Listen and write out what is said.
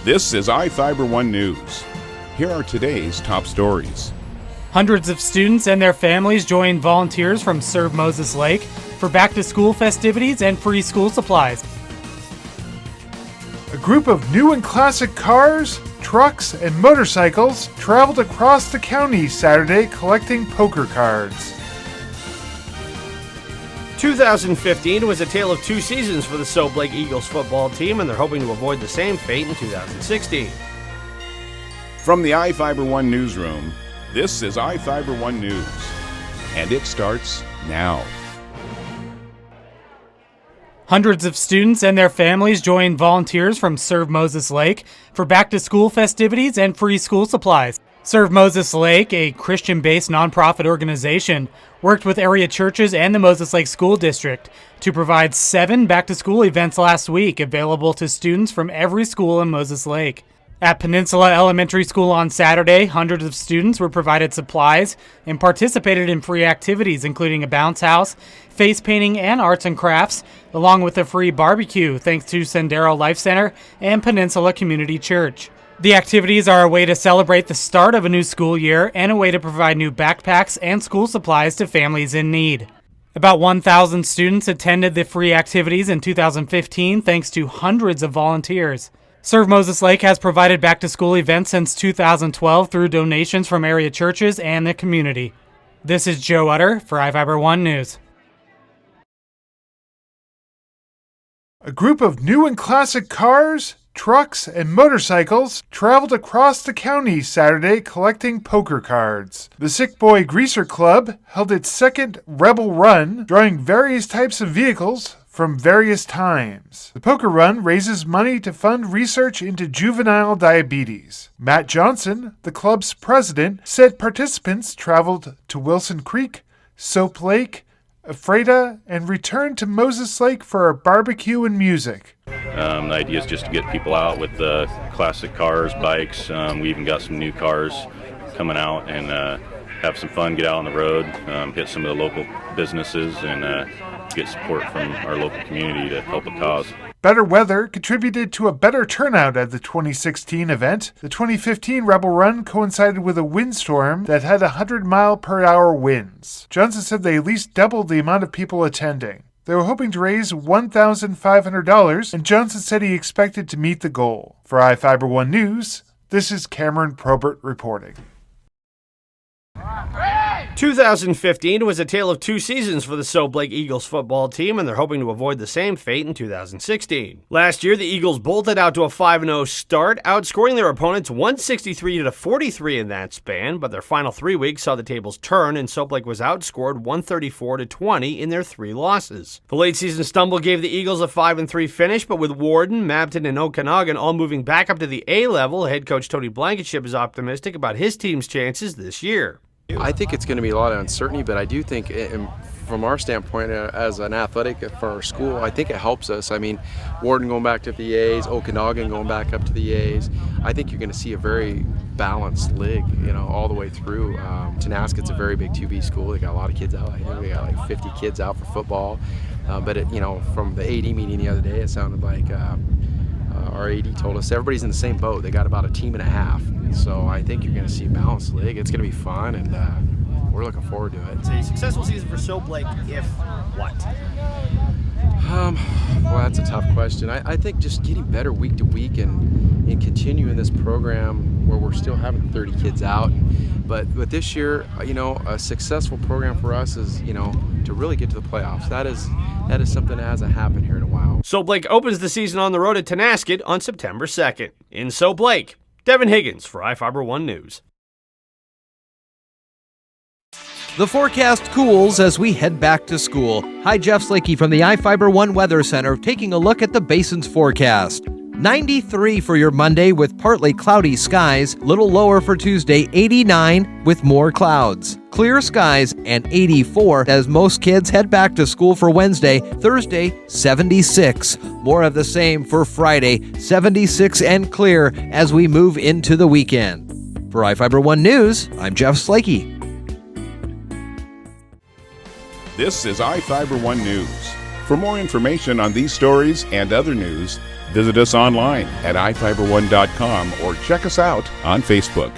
This is iFIBER 1 News. Here are today's top stories. Hundreds of students and their families joined volunteers from Serve Moses Lake for back-to-school festivities and free school supplies. A group of new and classic cars, trucks, and motorcycles traveled across the county Saturday collecting poker cards. 2015 was a tale of two seasons for the Soap Lake Eagles football team, and they're hoping to avoid the same fate in 2016. From the iFIBER 1 newsroom, this is iFIBER 1 News, and it starts now. Hundreds of students and their families joined volunteers from Serve Moses Lake for back-to-school festivities and free school supplies. Serve Moses Lake, a Christian-based nonprofit organization, worked with area churches and the Moses Lake School District to provide 7 back-to-school events last week available to students from every school in Moses Lake. At Peninsula Elementary School on Saturday, hundreds of students were provided supplies and participated in free activities including a bounce house, face painting, and arts and crafts, along with a free barbecue thanks to Sendero Life Center and Peninsula Community Church. The activities are a way to celebrate the start of a new school year and a way to provide new backpacks and school supplies to families in need. About 1,000 students attended the free activities in 2015 thanks to hundreds of volunteers. Serve Moses Lake has provided back-to-school events since 2012 through donations from area churches and the community. This is Joe Utter for iFIBER 1 News. A group of new and classic cars, trucks, and motorcycles traveled across the county Saturday collecting poker cards. The Sick Boy Greaser Club held its second Rebel Run, drawing various types of vehicles from various times. The poker run raises money to fund research into juvenile diabetes. Matt Johnson, the club's president, said participants traveled to Wilson Creek, Soap Lake, Ephrata, and returned to Moses Lake for a barbecue and music. The idea is just to get people out with the classic cars, bikes. We even got some new cars coming out and have some fun, get out on the road, hit some of the local businesses, and get support from our local community to help a cause. Better weather contributed to a better turnout at the 2016 event. The 2015 Rebel Run coincided with a windstorm that had 100-mile-per-hour winds. Johnson said they at least doubled the amount of people attending. They were hoping to raise $1,500, and Johnson said he expected to meet the goal. For iFIBER 1 News, this is Cameron Probert reporting. 2015 was a tale of two seasons for the Soap Lake Eagles football team, and they're hoping to avoid the same fate in 2016. Last year, the Eagles bolted out to a 5-0 start, outscoring their opponents 163-43 in that span, but their final 3 weeks saw the tables turn, and Soap Lake was outscored 134-20 in their 3 losses. The late season stumble gave the Eagles a 5-3 finish, but with Warden, Mabton, and Okanagan all moving back up to the A level, head coach Tony Blankenship is optimistic about his team's chances this year. I think it's going to be a lot of uncertainty, but I do think from our standpoint as an athletic for our school, I think it helps us. I mean, Warden going back to the A's, Okanagan going back up to the A's. I think you're going to see a very balanced league, all the way through. Tanascet's a very big 2B school. They got a lot of kids out. I think we got like 50 kids out for football. But from the AD meeting the other day, it sounded like our AD told us everybody's in the same boat. They got about a team and a half. So I think you're going to see a balanced league. It's going to be fun, and we're looking forward to it. It's a successful season for Soap Lake if what? Well, that's a tough question. I think just getting better week to week and continuing this program where we're still having 30 kids out. But this year, a successful program for us is, to really get to the playoffs. That is something that hasn't happened here in a while. Soap Lake opens the season on the road at Tanasket on September 2nd. In Soap Lake, Devin Higgins for iFIBER 1 News. The forecast cools as we head back to school. Hi, Jeff Slakey from the iFIBER 1 Weather Center taking a look at the basin's forecast. 93 for your Monday with partly cloudy skies, little lower for Tuesday, 89 with more clouds. Clear skies and 84 as most kids head back to school for Wednesday. Thursday, 76. More of the same for Friday, 76 and clear as we move into the weekend. For iFIBER 1 News, I'm Jeff Slakey. This is iFIBER 1 News. For more information on these stories and other news, Visit us online at iFiber1.com or check us out on Facebook.